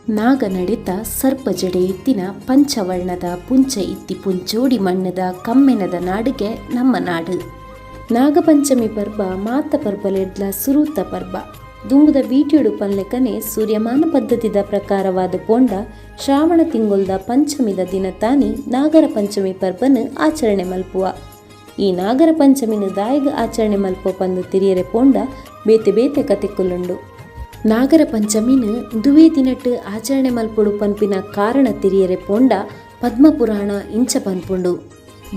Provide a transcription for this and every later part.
ನಾಗ ನಡೆತ ಸರ್ಪ ಜಡೆ ಇತ್ತಿನ ಪಂಚವರ್ಣದ ಪುಂಚ ಇತ್ತಿ ಪುಂಚೋಡಿ ಮಣ್ಣದ ಕಮ್ಮೆನದ ನಾಡಿಗೆ ನಮ್ಮ ನಾಡು. ನಾಗಪಂಚಮಿ ಪರ್ಬ ಮಾತ ಪರ್ಬಲೆಡ್ಲ ಸುರೂತ ಪರ್ಬ ದುಂಬುದ ವೀಟ್ಯುಡು ಪನ್ಲೆಕನೆ ಸೂರ್ಯಮಾನ ಪದ್ಧತಿದ ಪ್ರಕಾರವಾದ ಪೋಂಡ ಶ್ರಾವಣ ತಿಂಗೊಲ್ದ ಪಂಚಮಿದ ದಿನ ತಾನಿ ನಾಗರ ಪಂಚಮಿ ಪರ್ಬನ್ ಆಚರಣೆ ಮಲ್ಪುವ. ಈ ನಾಗರ ಪಂಚಮಿನ ದಾಯಿಗ ಆಚರಣೆ ಮಲ್ಪೋ ಪಂದು ತಿರಿಯರೆ ಪೋಂಡ ಬೇತೆ ಬೇತೆ ಕತೆಕ್ಕುಲ್ಲುಂಡು. ನಾಗರ ಪಂಚಮಿನ ದುವೇ ದಿನಟ್ಟು ಆಚರಣೆ ಮಲ್ಪೊಡು ಪನ್ಪಿನ ಕಾರಣ ತಿರಿಯರೆ ಪೋಂಡ ಪದ್ಮಪುರಾಣ ಇಂಚ ಪನ್ಪುಂಡು.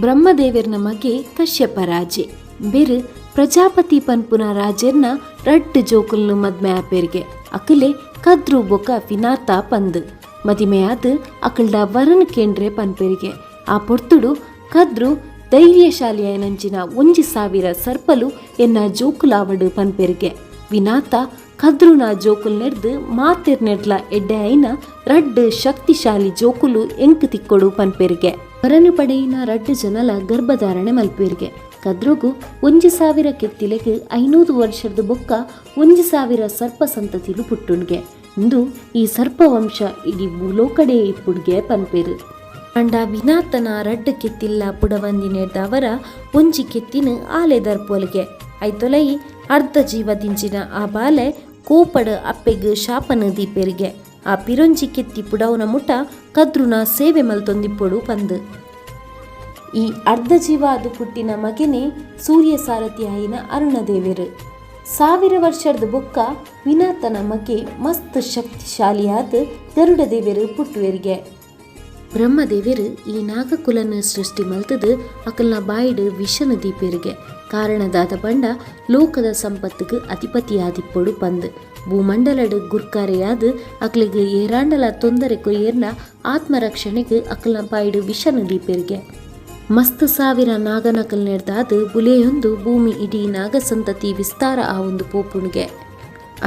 ಬ್ರಹ್ಮದೇವರ್ನ ಮಗೆ ಕಶ್ಯಪ ರಾಜೆ ಬೇರು ಪ್ರಜಾಪತಿ ಪನ್ಪುನ ರಾಜರ್ನ ರಡ್ಡು ಜೋಕುಲ್ನು ಮದ್ಮೆ ಆಪೇರ್ಗೆ ಅಕಲೆ ಕದ್ರು ಬೊಕ ವಿನಾತ ಪಂದು ಮದಿಮೆಯಾದ ಅಕಲ್ಡ ವರನ್ ಕೇಂದ್ರೆ ಪನ್ಪೇರಿಗೆ ಆ ಪೊರ್ತುಡು ಕದ್ರು ಧೈರ್ಯಶಾಲಿಯ ನಂಚಿನ 1,000 ಸರ್ಪಲು ಎನ್ನ ಜೋಕುಲಾವಡು ಪನ್ಪೇರಿಗೆ ವಿನಾತ ಕದ್ರುನ ಜೋಕುಲ್ ನೆಡ್ದು ಮಾತೆರ್ ನೆಡ್ಲ ಎಡ್ಡೆ ಐನ ರಡ್ಡು ಶಕ್ತಿಶಾಲಿ ಜೋಕುಲು ಎಂಕ್ ತಿಕ್ಕೊಡು ಪನ್ಪೇರಿಗೆ ವರನು ಪಡೆಯಿನ ರಡ್ಡು ಜನಲ ಗರ್ಭಧಾರಣೆ ಮಲ್ಪೇರಿಗೆ ಕದ್ರುಗು 1,000 ಕೆತ್ತಿಲೆಗ್ 500 ವರ್ಷದ ಬೊಕ್ಕ 1,000 ಸರ್ಪ ಸಂತತಿಲು ಪುಟ್ಟುಣ್ಗೆ ಇಂದು ಈ ಸರ್ಪವಂಶ ಇಡೀ ಭೂಲೋಕಡೆ ಇಪ್ಪುಡ್ಗೆ ಪನ್ಪೇರು. ಅಂಡ ವಿನಾತನ ರಡ್ಡು ಕೆತ್ತಿಲ್ಲ ಪುಡವಂದಿ ನೆಡ್ದವರ ಒಂಜಿ ಕೆತ್ತಿನ ಆಲೆ ದರ್ಪೋಲ್ಗೆ ಐತೊಲೈ ಅರ್ಧ ಜೀವದಿಂಚಿನ ಆ ಬಾಲೆ ಕೋಪಡ್ ಅಪ್ಪೆಗ್ ಶಾಪನ ದೀಪೆರಿಗೆ ಆ ಪಿರೊಂಜಿ ಕೆತ್ತಿ ಪುಡವನ ಮುಟ ಕದ್ರುನ ಸೇವೆ ಮಲ್ತೊಂದಿಪ್ಪೊಡು ಪಂದು. ಈ ಅರ್ಧ ಜೀವ ಅದು ಪುಟ್ಟಿನ ಮಗೆನೆ ಸೂರ್ಯ ಸಾರಥಿ ಆಯಿನ ಅರುಣದೇವರು 1000 ವರ್ಷದ ಬೊಕ್ಕ ವಿನಾತನ ಮಗೆ ಮಸ್ತ್ ಶಕ್ತಿಶಾಲಿಯಾದ ಗರುಡ ದೇವರು ಪುಟ್ಟುವೆರಿಗೆ. ಬ್ರಹ್ಮದೇವರು ಈ ನಾಗಕುಲನ ಸೃಷ್ಟಿ ಮಲ್ತದು ಅಕಲ್ನ ಬಾಯಿಡು ವಿಷನ ದೀಪೇರಿಗೆ ಕಾರಣದಾದ ಬಂಡ ಲೋಕದ ಸಂಪತ್ತಿಗೆ ಅಧಿಪತಿಯಾದಿಪ್ಪೊಡು ಪಂದು ಭೂಮಂಡಲಡ್ ಗುರ್ಕಾರೆಯಾದ ಅಕ್ಲಿಗೆ ಏರಾಂಡಲ ತೊಂದರೆ ಕೊಯ್ಯರ್ನ ಆತ್ಮರಕ್ಷಣೆಗೆ ಅಕಲ್ನ ಬಾಯಿಡು ವಿಷನ ದೀಪೇರಿಗೆ ಮಸ್ತ್ 1000 ನಾಗನಕಲ್ ನೆಡ್ದಾದ ಬುಲೆಯೊಂದು ಭೂಮಿ ಇಡೀ ನಾಗಸಂತತಿ ವಿಸ್ತಾರ ಆ ಒಂದು ಪೋಪುಣ್ಗೆ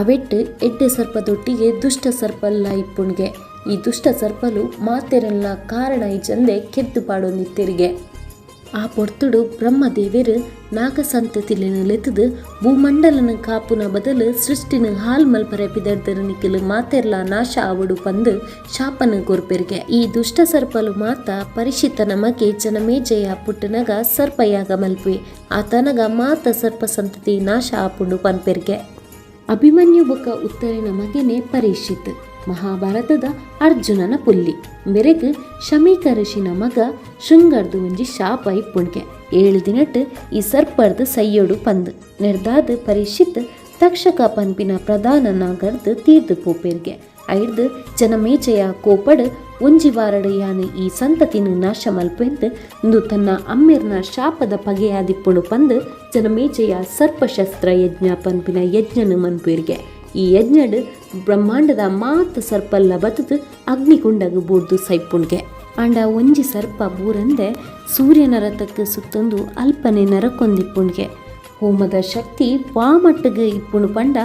ಅವೆಟ್ಟು ಎಡ್ಡೆ ಸರ್ಪದೊಟ್ಟಿಗೆ ದುಷ್ಟ ಸರ್ಪಲ್ಲ ಇಪ್ಪುಣ್ಗೆ ಈ ದುಷ್ಟ ಸರ್ಪಲು ಮಾತೆರಲ್ಲ ಕಾರಣ ಈ ಜಂದೆ ಕೆದ್ದು ಪಾಡೊಂದಿತ್ತೆರಿಗೆ ಆ ಪೊರ್ತುಡು ಬ್ರಹ್ಮದೇವರು ನಾಗಸಂತತಿಲಿನ ಲೆತ್ತದು ಭೂಮಂಡಲನ ಕಾಪುನ ಬದಲು ಸೃಷ್ಟಿನ ಹಾಲ್ ಮಲ್ಪರೆ ಪಿದರ್ದರ ನಿಖಲು ಮಾತೆರ್ಲ ನಾಶ ಆವಡು ಪಂದು ಶಾಪನ ಗೊರ್ಪೆರ್ಗೆ ಈ ದುಷ್ಟ ಸರ್ಪಲು ಮಾತ ಪರಿಶಿತನ ಮಗೆ ಜನಮೇಜಯ ಪುಟ್ಟನಗ ಸರ್ಪಯಾಗ ಮಲ್ಪೆ ಆತನಗ ಮಾತ ಸರ್ಪ ಸಂತತಿ ನಾಶ ಆಪುಂಡು ಪನ್ಪೆರ್ಗೆ. ಅಭಿಮನ್ಯು ಬೊಕ ಉತ್ತರಿನ ಮಗೆನೆ ಪರೀಕ್ಷಿತ್ ಮಹಾಭಾರತದ ಅರ್ಜುನನ ಪುಲ್ಲಿ ಬೆರೆಗ್ ಶಮೀಕ ಋಷಿನ ಮಗ ಶೃಂಗರ್ದು ಒಂಜಿ ಶಾಪ ಇಪ್ಪುಣ್ಗೆ 7 ದಿನಟ್ ಈ ಸರ್ಪರ್ದು ಸೈಯೋಡು ಪಂದು ನೆಡ್ದಾದ ಪರೀಕ್ಷಿತ್ ತಕ್ಷಕ ಪನ್ಪಿನ ಪ್ರಧಾನ ನಾಗರ್ದು ತೀರ್ದು ಪೋಪೇರ್ಗೆ ಐಡ್ದು ಜನಮೇಜಯ ಕೋಪಡ್ ಒಂಜಿ ವಾರಡು ಯಾನು ಈ ಸಂತತಿನ ನಾಶ ಮಲ್ಪೆಂದು ಇಂದು ತನ್ನ ಅಮ್ಮಿರ್ನ ಶಾಪದ ಪಗೆಯಾದಿಪ್ಪುಡು ಪಂದು ಜನಮೇಜಯ ಸರ್ಪಶಸ್ತ್ರ ಯಜ್ಞ ಪನ್ಪಿನ ಯಜ್ಞನು ಮನ್ಪೇರ್ಗೆ ಈ ಯಜ್ಞಡ್ ಬ್ರಹ್ಮಾಂಡದ ಮಾತ ಸರ್ಪಲ್ಲ ಬತ್ತದು ಅಗ್ನಿಕುಂಡಗ ಬೂರ್ದು ಸೈಪುಣ್ಗೆ ಅಂಡ ಒಂಜಿ ಸರ್ಪ ಬೂರಂದೆ ಸೂರ್ಯನ ರಥಕ್ಕೆ ಸುತ್ತೊಂದು ಅಲ್ಪನೆ ನರಕೊಂದಿಪ್ಪುಣ್ಗೆ ಹೋಮದ ಶಕ್ತಿ ವಾಮಟ್ಟಗೆ ಇಪ್ಪುಣು ಪಂಡ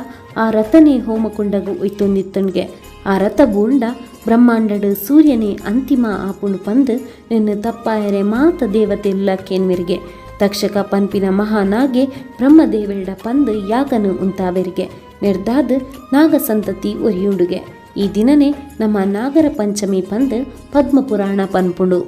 ಆ ರಥನೇ ಹೋಮಕುಂಡಗು ಒಯ್ತೊಂದಿತ್ತಣ್ಗೆ ಆ ರಥ ಬೂಂಡ ಬ್ರಹ್ಮಾಂಡಡ್ ಸೂರ್ಯನೇ ಅಂತಿಮ ಆಪುಣು ಪಂದು ನಿನ್ನ ತಪ್ಪಾಯರೆ ಮಾತ ದೇವತೆ ಎಲ್ಲ ಕೇನ್ವಿರ್ಗೆ ತಕ್ಷಕ ಪನ್ಪಿನ ಮಹಾನಾಗೆ ಬ್ರಹ್ಮದೇವರಿಡ ಪಂದು ಯಾಗನು ಉಂತಾವೆರಿಗೆ ನೆಡ್ದಾದ ನಾಗಸಂತತಿ ಒರಿಯುಂಡುಗೆ ಈ ದಿನನೇ ನಮ್ಮ ನಾಗರ ಪಂಚಮಿ ಪಂದು ಪದ್ಮಪುರಾಣ ಪನ್ಪುಂಡು.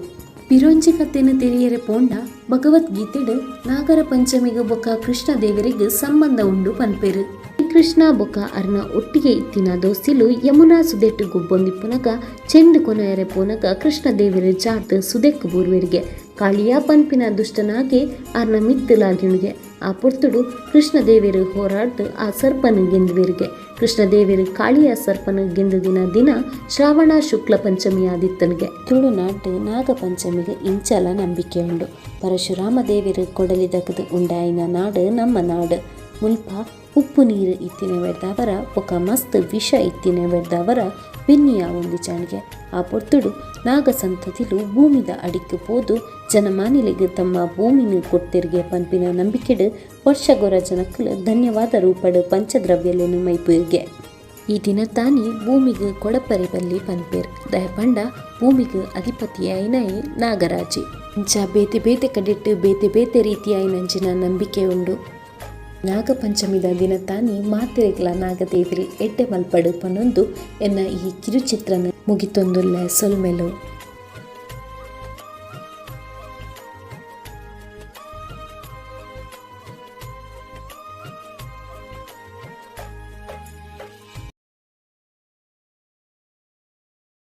ಪಿರೊಂಜಿ ಕತ್ತೆನ ತೆರಿಯರೆ ಪೋಂಡ ಭಗವದ್ಗೀತೆಡ್ ನಾಗರ ಪಂಚಮಿಗೆ ಬೊಕ್ಕ ಕೃಷ್ಣ ದೇವರಿಗೆ ಸಂಬಂಧ ಉಂಡು ಪನ್ಪೇರು. ಕೃಷ್ಣ ಬೊಕ್ಕ ಅರ್ನ ಒಟ್ಟಿಗೆ ಇತ್ತಿನ ದೋಸ್ತಿಲು ಯಮುನಾ ಸುದೆಟ್ಟು ಗೊಬ್ಬೊಂದಿಪ್ಪುನಗ ಚೆಂಡು ಕೊನೆಯರೆ ಪೋನಗ ಕೃಷ್ಣ ದೇವರ ಜಾತ್ ಸುದೆಕ್ಕು ಬೂರ್ವೆರಿಗೆ ಕಾಳಿಯ ಪನ್ಪಿನ ದುಷ್ಟನಾಗೆ ಅರ್ನ ಮಿತ್ತಲಾಗಿಣುಗೆ ಆ ಪೊರ್ತುಡು ಕೃಷ್ಣ ದೇವರು ಹೋರಾಡ್ದು ಆ ಸರ್ಪನ ಗೆಂದುವೆರಿಗೆ ಕೃಷ್ಣ ದೇವರು ಕಾಳಿಯ ಸರ್ಪನ ಗೆಂದ ದಿನ ಶ್ರಾವಣ ಶುಕ್ಲ ಪಂಚಮಿ ಆದಿತ್ತನ್ಗೆ ತುಳುನಾಡು ನಾಗ ಪಂಚಮಿಗೆ ಇಂಚಲ ನಂಬಿಕೆ ಉಂಡು. ಪರಶುರಾಮ ದೇವರು ಕೊಡಲಿದಕದು ಉಂಡಾಯಿನ ನಾಡು ನಮ್ಮ ನಾಡು ಮುಲ್ಪ ಉಪ್ಪು ನೀರು ಇತ್ತಿನ ಬೆಡ್ದವರ ಒಕ್ಕ ಮಸ್ತ್ ವಿಷ ಇತ್ತಿನ ಬೆಡ್ದವರ ಬೆನ್ನಿಯ ಒಂದು ಚಾಣಿಗೆ ಆ ಪೊರ್ತುಡು ನಾಗಸಂತತಿಲು ಭೂಮಿದ ಅಡಿಕ್ಕೆ ಪೋದು ಜನಮಾನಿಲೆಗೆ ತಮ್ಮ ಭೂಮಿನ ಕೊಡ್ತಿರ್ಗೆ ಪನ್ಪಿನ ನಂಬಿಕೆಡು ವರ್ಷಗೊರ ಜನಕ್ಕಲು ಧನ್ಯವಾದ ರೂಪಡು ಪಂಚದ್ರವ್ಯಲೇನು ಮೈಪುರ್ಗೆ ಈ ದಿನ ತಾನಿ ಭೂಮಿಗೆ ಕೊಡಪರಿ ಬಲ್ಲಿ ಪನ್ಪೇರ್ ದಯಪಂಡ ಭೂಮಿಗೆ ಅಧಿಪತಿಯಾಯಿನಾಯಿ ನಾಗರಾಜಿ ಇಂಚ ಬೇತೆ ಬೇತೆ ಕಡೆಟ್ಟು ಬೇತೆ ಬೇತೆ ರೀತಿಯಾಯಿ ನಂಚಿನ ನಂಬಿಕೆ ಉಂಡು. ನಾಗಪಂಚಮಿದ ದಿನ ತಾನಿ ಮಾತೆರೆಗ್ಲ ನಾಗದೇವಿರಿ ಎಡ್ಡೆ ಮಲ್ಪಡು ಪನೊಂದು ಎನ್ನ ಈ ಕಿರುಚಿತ್ರನ ಮುಗಿತೊಂದುಲ್ಲ ಸೊಲ್ಮೆಲು.